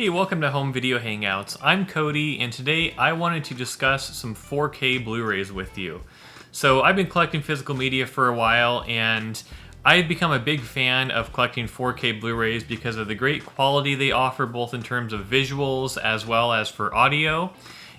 Hey, welcome to Home Video Hangouts. I'm Cody, and today I wanted to discuss some 4K Blu-rays with you. So I've been collecting physical media for a while, and I've become a big fan of collecting 4K Blu-rays because of the great quality they offer, both in terms of visuals as well as for audio.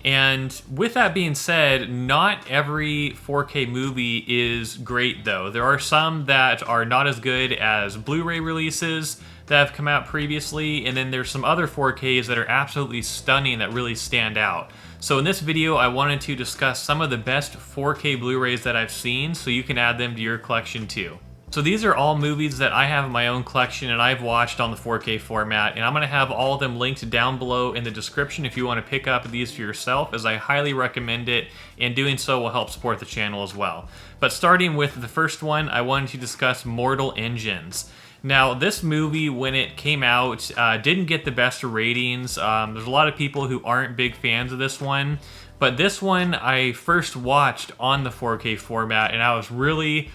And with that being said, not every 4K movie is great though. There are some that are not as good as Blu-ray releases that have come out previously, and then there's some other 4Ks that are absolutely stunning that really stand out. So in this video, I wanted to discuss some of the best 4K Blu-rays that I've seen so you can add them to your collection too. So these are all movies that I have in my own collection and I've watched on the 4K format, and I'm going to have all of them linked down below in the description if you want to pick up these for yourself, as I highly recommend it, and doing so will help support the channel as well. But starting with the first one, I wanted to discuss Mortal Engines. Now, this movie, when it came out, didn't get the best ratings. There's a lot of people who aren't big fans of this one, but this one I first watched on the 4K format, and I was really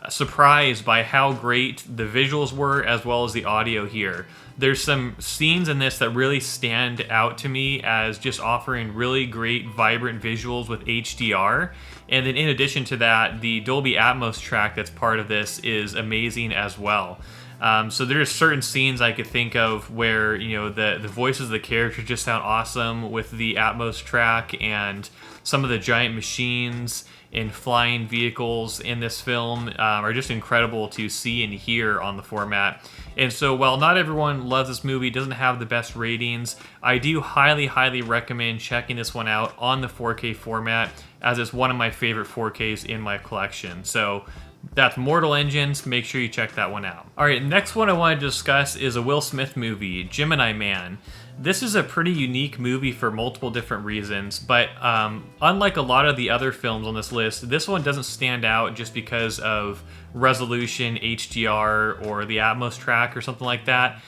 surprised by how great the visuals were as well as the audio here. There's some scenes in this that really stand out to me as just offering really great, vibrant visuals with HDR. And then in addition to that, the Dolby Atmos track that's part of this is amazing as well. So there's certain scenes I could think of where, you know, the voices of the characters just sound awesome with the Atmos track, and some of the giant machines and flying vehicles in this film are just incredible to see and hear on the format. And so while not everyone loves this movie, doesn't have the best ratings, I do highly recommend checking this one out on the 4K format, as it's one of my favorite 4Ks in my collection. So that's Mortal Engines. Make sure you check that one out. All right, next one I want to discuss is a Will Smith movie, Gemini Man. This is a pretty unique movie for multiple different reasons, but unlike a lot of the other films on this list, this one doesn't stand out just because of resolution, HDR, or the Atmos track or something like that.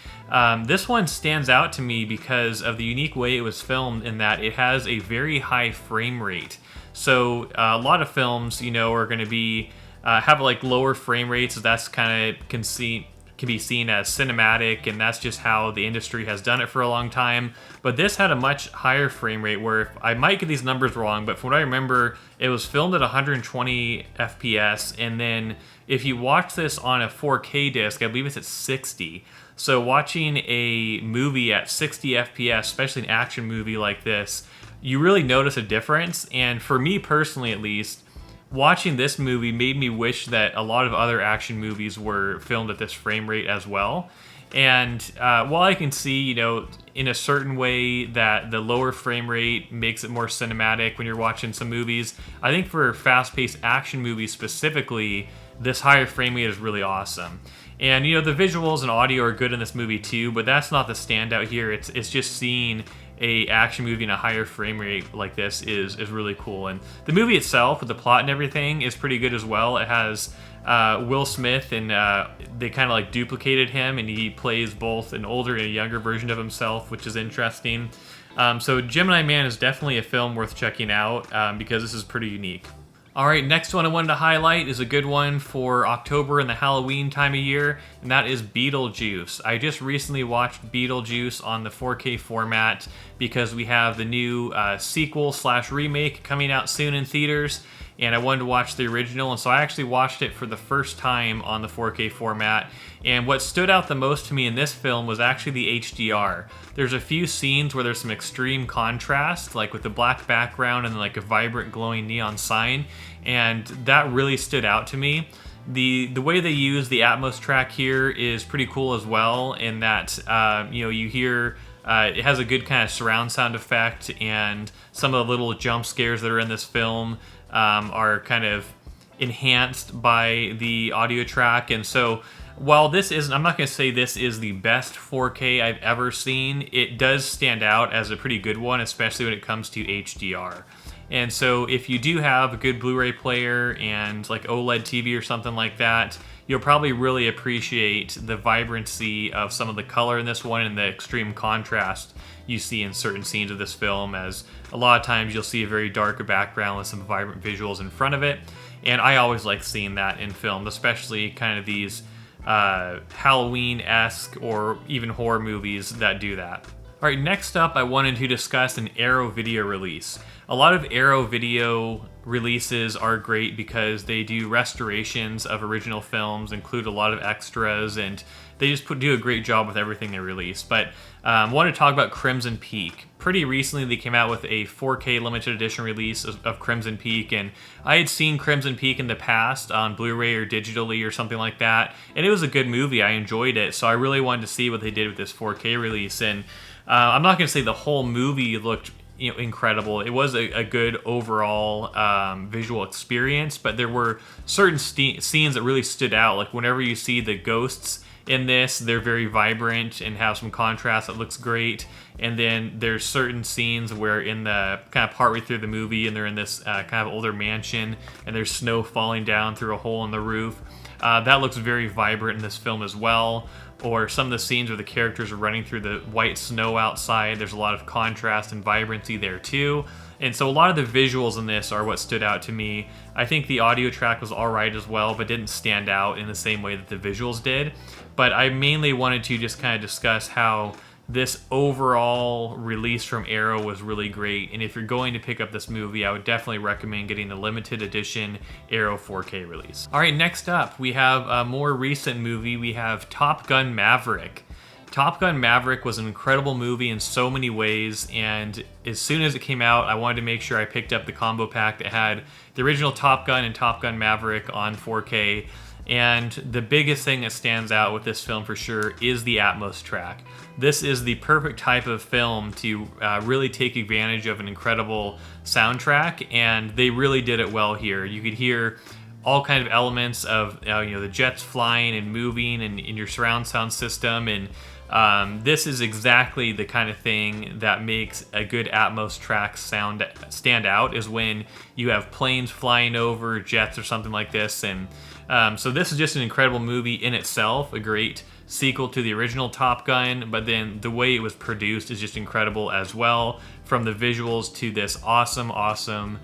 This one stands out to me because of the unique way it was filmed, in that it has a very high frame rate. So a lot of films, you know, are going to be have like lower frame rates. That's kind of can be seen as cinematic, and that's just how the industry has done it for a long time. But this had a much higher frame rate, where if, I might get these numbers wrong, but from what I remember, it was filmed at 120 FPS, and then if you watch this on a 4K disc, I believe it's at 60. So watching a movie at 60 FPS, especially an action movie like this, you really notice a difference. And for me personally, at least, watching this movie made me wish that a lot of other action movies were filmed at this frame rate as well. And while I can see, you know, in a certain way that the lower frame rate makes it more cinematic when you're watching some movies, I think for fast-paced action movies specifically, this higher frame rate is really awesome. And, you know, the visuals and audio are good in this movie too, but that's not the standout here. It's just seeing a action movie in a higher frame rate like this is really cool. And the movie itself, with the plot and everything, is pretty good as well. It has Will Smith, and they kind of like duplicated him, and he plays both an older and a younger version of himself, which is interesting. So Gemini Man is definitely a film worth checking out because this is pretty unique. All right, next one I wanted to highlight is a good one for October and the Halloween time of year, and that is Beetle Juice. I just recently watched Beetle Juice on the 4K format because we have the new sequel/remake coming out soon in theaters, and I wanted to watch the original, and so I actually watched it for the first time on the 4K format. And what stood out the most to me in this film was actually the HDR. There's a few scenes where there's some extreme contrast, like with the black background and like a vibrant glowing neon sign, and that really stood out to me. The way they use the Atmos track here is pretty cool as well, in that you know, you hear it has a good kind of surround sound effect, and some of the little jump scares that are in this film are kind of enhanced by the audio track. And so while this isn't, I'm not going to say this is the best 4K I've ever seen, it does stand out as a pretty good one, especially when it comes to HDR. And so if you do have a good Blu-ray player and like OLED TV or something like that, you'll probably really appreciate the vibrancy of some of the color in this one and the extreme contrast you see in certain scenes of this film, as a lot of times you'll see a very dark background with some vibrant visuals in front of it. And I always like seeing that in film, especially kind of these Halloween-esque or even horror movies that do that. All right, next up, I wanted to discuss an Arrow video release. A lot of Arrow video releases are great because they do restorations of original films, include a lot of extras, and they just do a great job with everything they release. But I want to talk about Crimson Peak. Pretty recently, they came out with a 4K limited edition release of Crimson Peak, and I had seen Crimson Peak in the past on Blu-ray or digitally or something like that, and it was a good movie. I enjoyed it, so I really wanted to see what they did with this 4K release. And I'm not going to say the whole movie looked incredible. It was a good overall visual experience, but there were certain scenes that really stood out. Like whenever you see the ghosts in this, they're very vibrant and have some contrast that looks great. And then there's certain scenes where in the kind of partway through the movie and they're in this kind of older mansion and there's snow falling down through a hole in the roof. That looks very vibrant in this film as well. Or some of the scenes where the characters are running through the white snow outside. There's a lot of contrast and vibrancy there too. And so a lot of the visuals in this are what stood out to me. I think the audio track was alright as well, but didn't stand out in the same way that the visuals did. But I mainly wanted to just kind of discuss how this overall release from Arrow was really great, and if you're going to pick up this movie, I would definitely recommend getting the limited edition Arrow 4K release. All right, next up, we have a more recent movie. We have Top Gun Maverick. Top Gun Maverick was an incredible movie in so many ways, and as soon as it came out, I wanted to make sure I picked up the combo pack that had the original Top Gun and Top Gun Maverick on 4K. And the biggest thing that stands out with this film for sure is the Atmos track. This is the perfect type of film to really take advantage of an incredible soundtrack, and they really did it well here. You could hear all kind of elements of the jets flying and moving and in your surround sound system, and this is exactly the kind of thing that makes a good Atmos track stand out, is when you have planes flying over, jets or something like this. And so this is just an incredible movie in itself, a great sequel to the original Top Gun, but then the way it was produced is just incredible as well, from the visuals to this awesome Atmos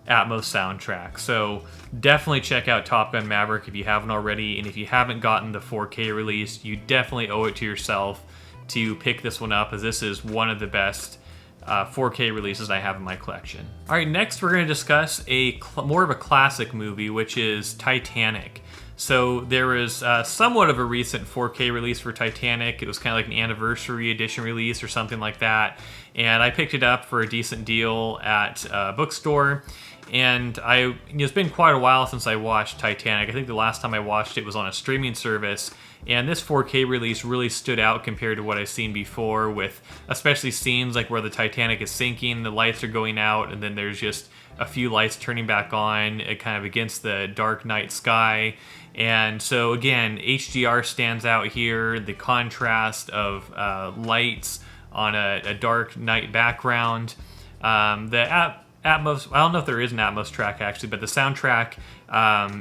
soundtrack. So definitely check out Top Gun Maverick if you haven't already, and if you haven't gotten the 4K release, you definitely owe it to yourself to pick this one up, as this is one of the best 4K releases I have in my collection. All right, next we're going to discuss more of a classic movie, which is Titanic. So there was somewhat of a recent 4K release for Titanic. It was kind of like an anniversary edition release or something like that, and I picked it up for a decent deal at a bookstore. And it's been quite a while since I watched Titanic. I think the last time I watched it was on a streaming service, and this 4K release really stood out compared to what I've seen before, with especially scenes like where the Titanic is sinking, the lights are going out, and then there's just a few lights turning back on, kind of against the dark night sky. And so again, HDR stands out here, the contrast of lights on a dark night background. Atmos, I don't know if there is an Atmos track actually, but the soundtrack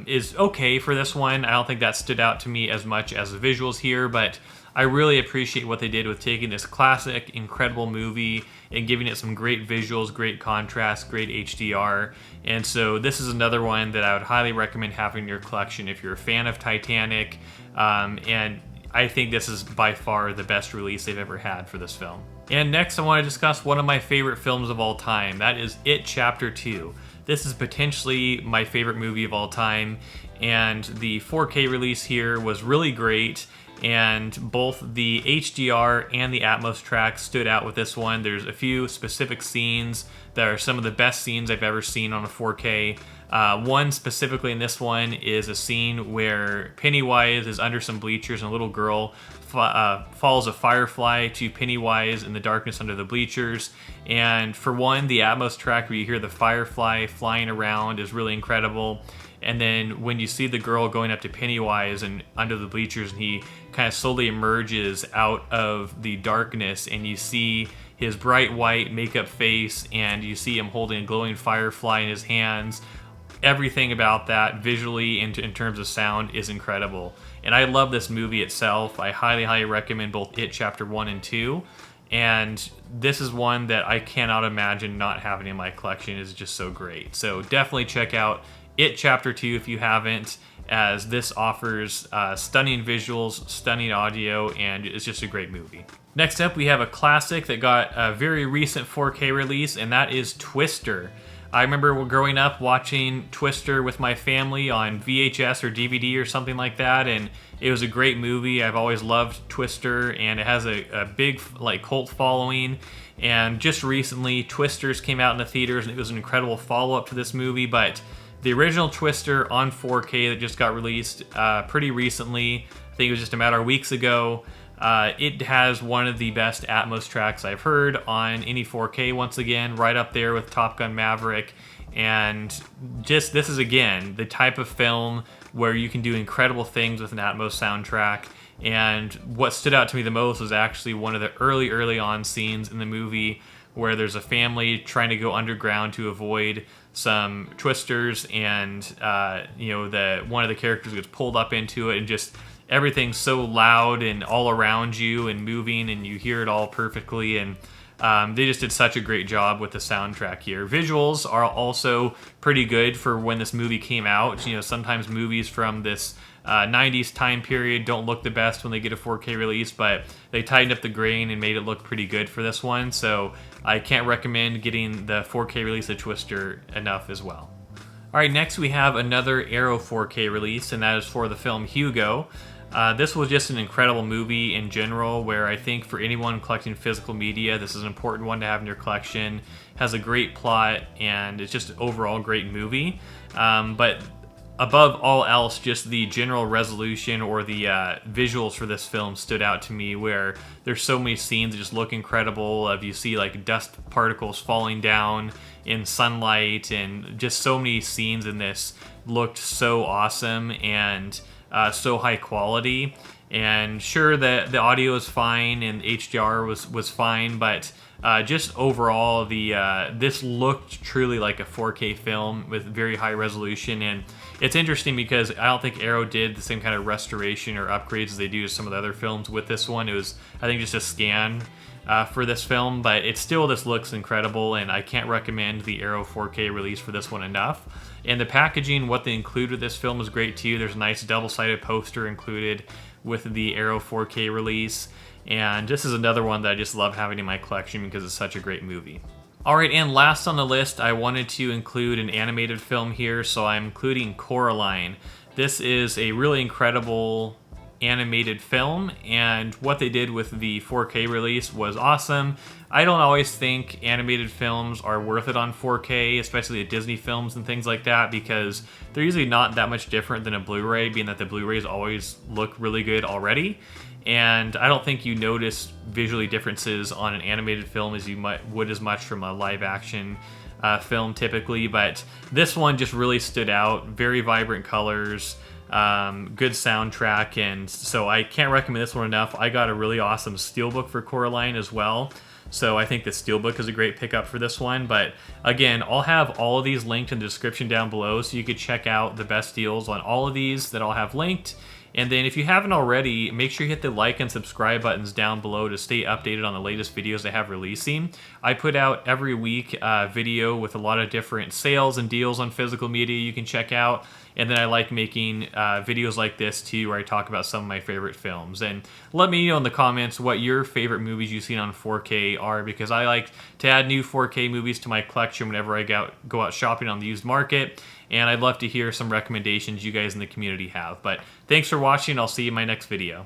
is okay for this one. I don't think that stood out to me as much as the visuals here, but I really appreciate what they did with taking this classic, incredible movie and giving it some great visuals, great contrast, great HDR. And so this is another one that I would highly recommend having in your collection if you're a fan of Titanic. And I think this is by far the best release they've ever had for this film. And next I want to discuss one of my favorite films of all time. That is It Chapter 2. This is potentially my favorite movie of all time, and the 4K release here was really great, and both the HDR and the Atmos track stood out with this one. There's a few specific scenes that are some of the best scenes I've ever seen on a 4K. One specifically in this one is a scene where Pennywise is under some bleachers and a little girl follows a firefly to Pennywise in the darkness under the bleachers. And for one, the Atmos track where you hear the firefly flying around is really incredible. And then when you see the girl going up to Pennywise and under the bleachers, and he kind of slowly emerges out of the darkness, and you see his bright white makeup face, and you see him holding a glowing firefly in his hands. Everything about that visually and in terms of sound is incredible. And I love this movie itself. I highly recommend both It Chapter 1 and 2. And this is one that I cannot imagine not having in my collection. It's just so great. So definitely check out It Chapter 2 if you haven't. as this offers stunning visuals, stunning audio, and it's just a great movie. Next up, we have a classic that got a very recent 4K release, and that is Twister. I remember growing up watching Twister with my family on VHS or DVD or something like that, and it was a great movie. I've always loved Twister, and it has a big cult following. And just recently, Twisters came out in the theaters, and it was an incredible follow-up to this movie. But the original Twister on 4K that just got released pretty recently, I think it was just a matter of weeks ago, it has one of the best Atmos tracks I've heard on any 4K, once again, right up there with Gun Maverick. And just, this is, again, the type of film where you can do incredible things with an Atmos soundtrack. And what stood out to me the most was actually one of the early on scenes in the movie where there's a family trying to go underground to avoid some twisters, and one of the characters gets pulled up into it, and just everything's so loud and all around you and moving, and you hear it all perfectly. And they just did such a great job with the soundtrack here. Visuals are also pretty good for when this movie came out. Sometimes movies from this 90s time period don't look the best when they get a 4K release, but they tightened up the grain and made it look pretty good for this one. So I can't recommend getting the 4K release of Twister enough as well. All right, next we have another Arrow 4K release, and that is for the film Hugo. This was just an incredible movie in general, where I think for anyone collecting physical media, this is an important one to have in your collection. Has a great plot, and it's just an overall great movie. But above all else, just the general resolution or the visuals for this film stood out to me, where there's so many scenes that just look incredible. You see dust particles falling down in sunlight, and just so many scenes in this looked so awesome and so high quality. And sure, the audio is fine and HDR was fine, but just overall, this looked truly like a 4K film with very high resolution. And it's interesting because I don't think Arrow did the same kind of restoration or upgrades as they do to some of the other films with this one. It was, I think, just a scan for this film, but this looks incredible, and I can't recommend the Arrow 4K release for this one enough. And the packaging, what they include with this film is great too. There's a nice double-sided poster included with the Arrow 4K release, and this is another one that I just love having in my collection because it's such a great movie. Alright, and last on the list, I wanted to include an animated film here, so I'm including Coraline. This is a really incredible animated film, and what they did with the 4K release was awesome. I don't always think animated films are worth it on 4K, especially the Disney films and things like that, because they're usually not that much different than a Blu-ray, being that the Blu-rays always look really good already. And I don't think you notice visually differences on an animated film as you would as much from a live action film typically, but this one just really stood out. Very vibrant colors, good soundtrack, and so I can't recommend this one enough. I got a really awesome steelbook for Coraline as well, so I think the steelbook is a great pickup for this one. But again, I'll have all of these linked in the description down below, so you could check out the best deals on all of these that I'll have linked. And then if you haven't already, make sure you hit the like and subscribe buttons down below to stay updated on the latest videos I have releasing. I put out every week a video with a lot of different sales and deals on physical media you can check out. And then I like making videos like this too, where I talk about some of my favorite films. And let me know in the comments what your favorite movies you've seen on 4K are, because I like to add new 4K movies to my collection whenever I go out shopping on the used market. And I'd love to hear some recommendations you guys in the community have. But thanks for watching. I'll see you in my next video.